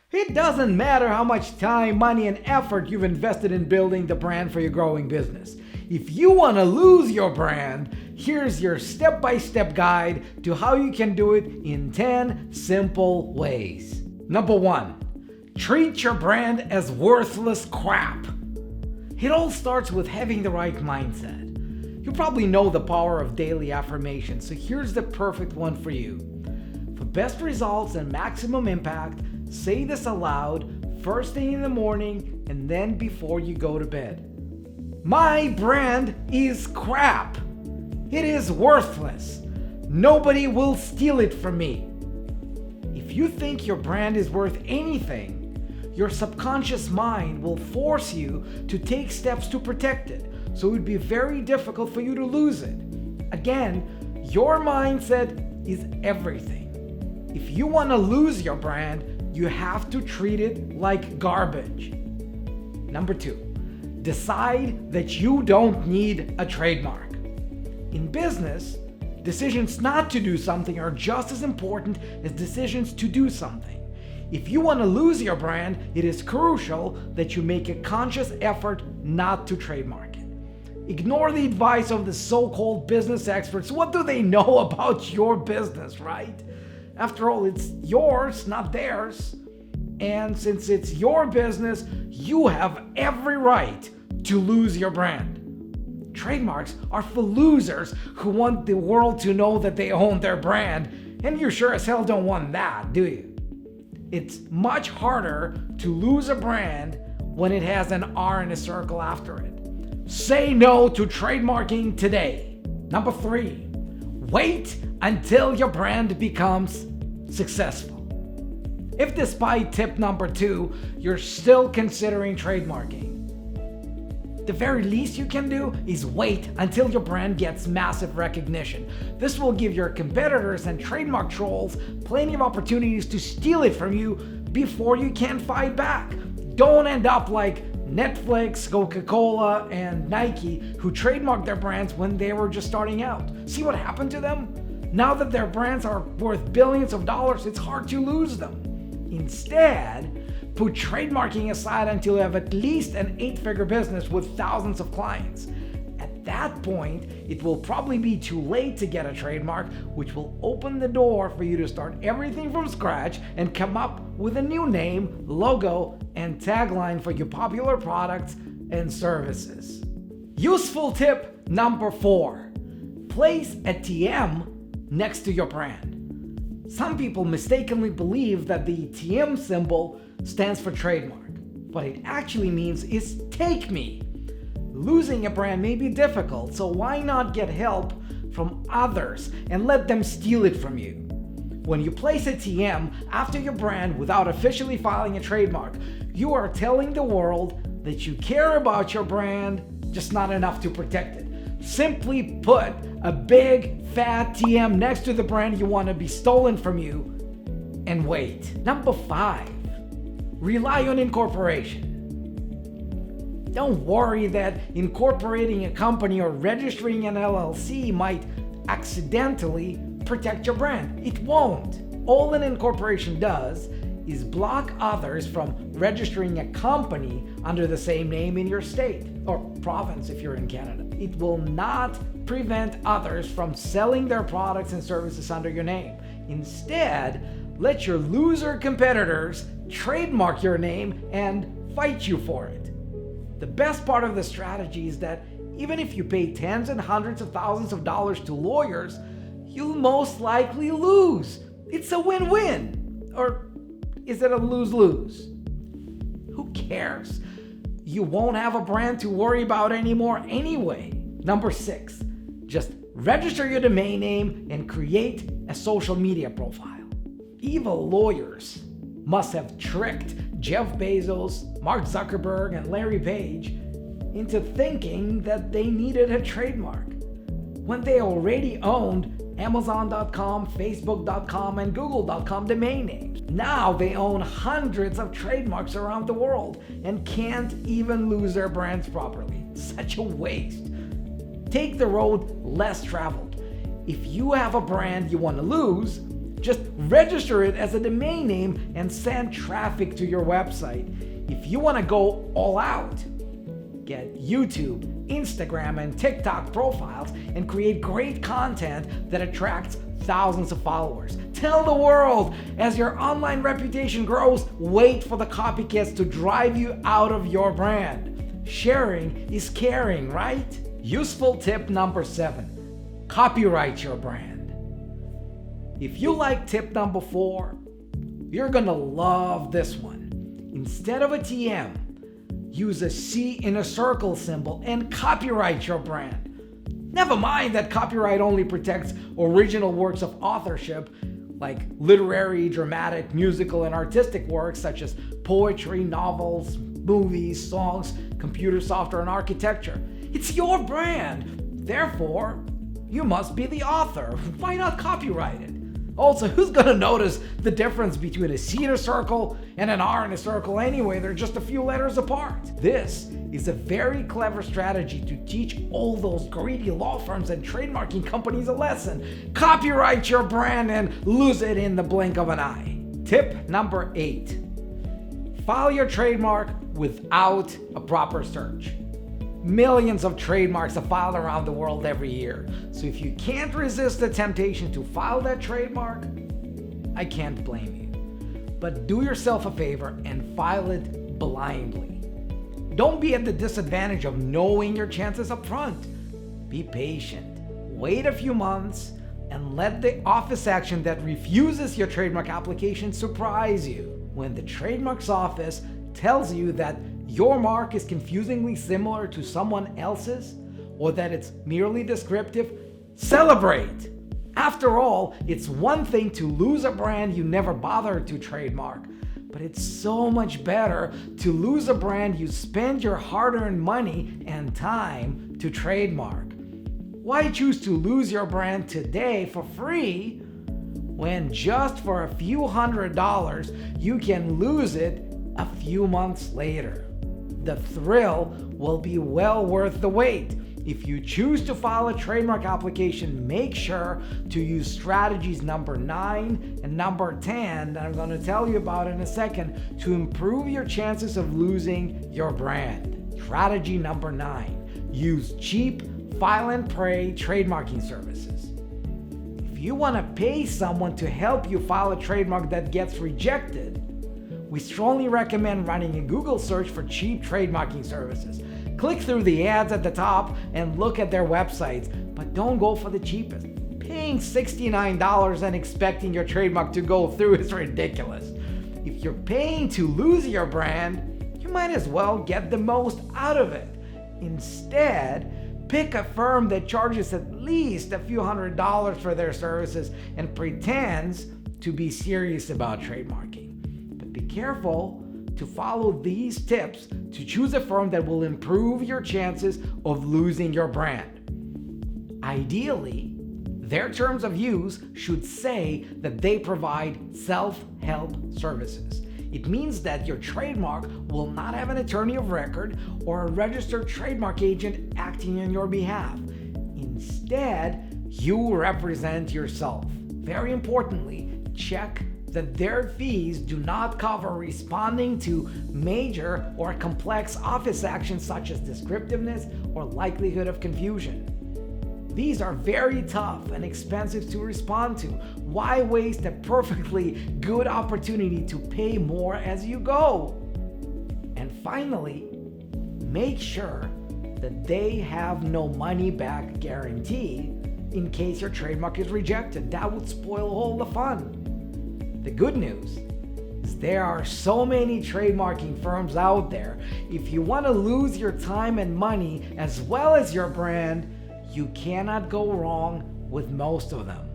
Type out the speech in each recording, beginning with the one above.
It doesn't matter how much time, money, and effort you've invested in building the brand for your growing business. If you want to lose your brand, here's your step-by-step guide to how you can do it in 10 simple ways. Number 1, treat your brand as worthless crap. It all starts with having the right mindset. You probably know the power of daily affirmation, so here's the perfect one for you. For best results and maximum impact, say this aloud first thing in the morning and then before you go to bed. My brand is crap. It is worthless. Nobody will steal it from me. If you think your brand is worth anything, your subconscious mind will force you to take steps to protect it, so it would be very difficult for you to lose it. Again, your mindset is everything. If you want to lose your brand, you have to treat it like garbage. Number 2, decide that you don't need a trademark. In business, decisions not to do something are just as important as decisions to do something. If you want to lose your brand, it is crucial that you make a conscious effort not to trademark it. Ignore the advice of the so-called business experts. What do they know about your business, right? After all, it's yours, not theirs. And since it's your business, you have every right to lose your brand. Trademarks are for losers who want the world to know that they own their brand, and you sure as hell don't want that, do you? It's much harder to lose a brand when it has an R in a circle after it. Say no to trademarking today. Number 3, wait until your brand becomes successful. If despite tip number 2, you're still considering trademarking, the very least you can do is wait until your brand gets massive recognition. This will give your competitors and trademark trolls plenty of opportunities to steal it from you before you can fight back. Don't end up like Netflix, Coca-Cola, and Nike, who trademarked their brands when they were just starting out. See what happened to them? Now that their brands are worth billions of dollars, it's hard to lose them. Instead, put trademarking aside until you have at least an 8-figure business with thousands of clients. At that point, it will probably be too late to get a trademark, which will open the door for you to start everything from scratch and come up with a new name, logo, and tagline for your popular products and services. Useful tip number 4, place a TM next to your brand. Some people mistakenly believe that the TM symbol stands for trademark. What it actually means is take me. Losing a brand may be difficult, so why not get help from others and let them steal it from you? When you place a TM after your brand without officially filing a trademark, you are telling the world that you care about your brand, just not enough to protect it. Simply put a big fat TM next to the brand you want to be stolen from you and wait. Number 5, rely on incorporation. Don't worry that incorporating a company or registering an LLC might accidentally protect your brand. It won't. All an incorporation does is block others from registering a company under the same name in your state or province if you're in Canada. It will not prevent others from selling their products and services under your name. Instead, let your loser competitors trademark your name and fight you for it. The best part of the strategy is that even if you pay tens and hundreds of thousands of dollars to lawyers, you'll most likely lose. It's a win-win. Or is it a lose-lose? Who cares? You won't have a brand to worry about anymore anyway. Number 6, just register your domain name and create a social media profile. Evil lawyers must have tricked Jeff Bezos, Mark Zuckerberg, and Larry Page into thinking that they needed a trademark when they already owned Amazon.com, Facebook.com, and Google.com domain names. Now they own hundreds of trademarks around the world and can't even lose their brands properly. Such a waste. Take the road less traveled. If you have a brand you want to lose, Just register it as a domain name and send traffic to your website. If you want to go all out, get YouTube, Instagram, and TikTok profiles and create great content that attracts thousands of followers. Tell the world, as your online reputation grows, wait for the copycats to drive you out of your brand. Sharing is caring, right? Useful tip number 7, copyright your brand. If you like tip number 4, you're gonna love this one. Instead of a TM, use a C in a circle symbol and copyright your brand. Never mind that copyright only protects original works of authorship like literary, dramatic, musical, and artistic works such as poetry, novels, movies, songs, computer software, and architecture. It's your brand. Therefore, you must be the author. Why not copyright it? Also, who's gonna notice the difference between a C in a circle and an R in a circle anyway? They're just a few letters apart. This is a very clever strategy to teach all those greedy law firms and trademarking companies a lesson. Copyright your brand and lose it in the blink of an eye. Tip number 8, file your trademark without a proper search. Millions of trademarks are filed around the world every year. So if you can't resist the temptation to file that trademark, I can't blame you. But do yourself a favor and file it blindly. Don't be at the disadvantage of knowing your chances up front. Be patient. Wait a few months and let the office action that refuses your trademark application surprise you. When the trademarks office tells you that your mark is confusingly similar to someone else's, or that it's merely descriptive, celebrate! After all, it's one thing to lose a brand you never bothered to trademark, but it's so much better to lose a brand you spend your hard-earned money and time to trademark. Why choose to lose your brand today for free when just for a few $100s you can lose it a few months later? The thrill will be well worth the wait. If you choose to file a trademark application, make sure to use strategies number 9 and number 10 that I'm going to tell you about in a second to improve your chances of losing your brand. Strategy number 9, use cheap file and pray trademarking services. If you want to pay someone to help you file a trademark that gets rejected, we strongly recommend running a Google search for cheap trademarking services. Click through the ads at the top and look at their websites, but don't go for the cheapest. Paying $69 and expecting your trademark to go through is ridiculous. If you're paying to lose your brand, you might as well get the most out of it. Instead, pick a firm that charges at least a few $100s for their services and pretends to be serious about trademarking. Be careful to follow these tips to choose a firm that will improve your chances of losing your brand. Ideally, their terms of use should say that they provide self-help services. It means that your trademark will not have an attorney of record or a registered trademark agent acting on your behalf. Instead, you represent yourself. Very importantly, check that their fees do not cover responding to major or complex office actions such as descriptiveness or likelihood of confusion. These are very tough and expensive to respond to. Why waste a perfectly good opportunity to pay more as you go? And finally, make sure that they have no money-back guarantee in case your trademark is rejected. That would spoil all the fun. The good news is there are so many trademarking firms out there. If you want to lose your time and money as well as your brand, you cannot go wrong with most of them.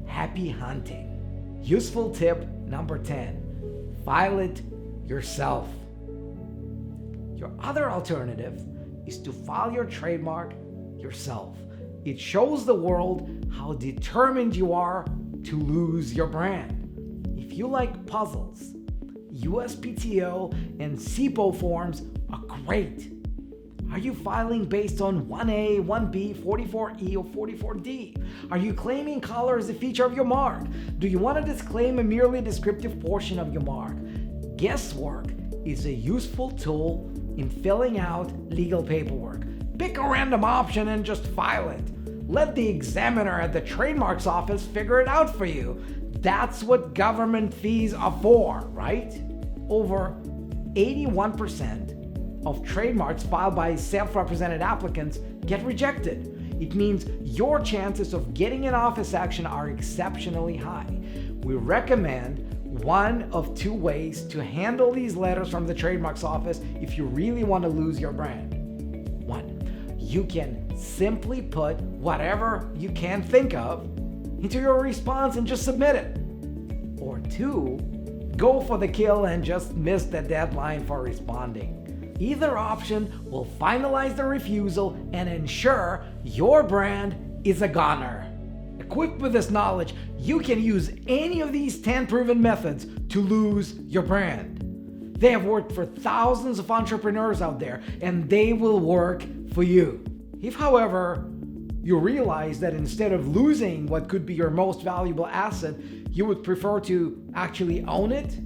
Happy hunting. Useful tip number 10, file it yourself. Your other alternative is to file your trademark yourself. It shows the world how determined you are to lose your brand. If you like puzzles, USPTO and SIPO forms are great. Are you filing based on 1A, 1B, 44E, or 44D? Are you claiming color as a feature of your mark? Do you want to disclaim a merely descriptive portion of your mark? Guesswork is a useful tool in filling out legal paperwork. Pick a random option and just file it. Let the examiner at the trademarks office figure it out for you. That's what government fees are for, right? Over 81% of trademarks filed by self-represented applicants get rejected. It means your chances of getting an office action are exceptionally high. We recommend one of two ways to handle these letters from the trademarks office if you really want to lose your brand. One, you can simply put whatever you can think of into your response and just submit it. Or two, go for the kill and just miss the deadline for responding. Either option will finalize the refusal and ensure your brand is a goner. Equipped with this knowledge, you can use any of these 10 proven methods to lose your brand. They have worked for thousands of entrepreneurs out there, and they will work for you. If, however, you realize that instead of losing what could be your most valuable asset, you would prefer to actually own it,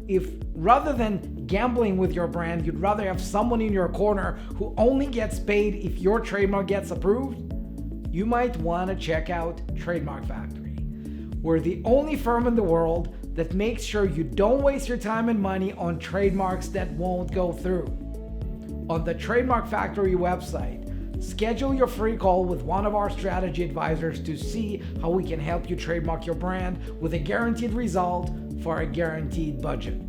if rather than gambling with your brand, you'd rather have someone in your corner who only gets paid if your trademark gets approved, you might want to check out Trademark Factory. We're the only firm in the world that makes sure you don't waste your time and money on trademarks that won't go through. On the Trademark Factory website, schedule your free call with one of our strategy advisors to see how we can help you trademark your brand with a guaranteed result for a guaranteed budget.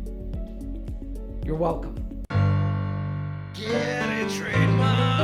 You're welcome. Get a trademark.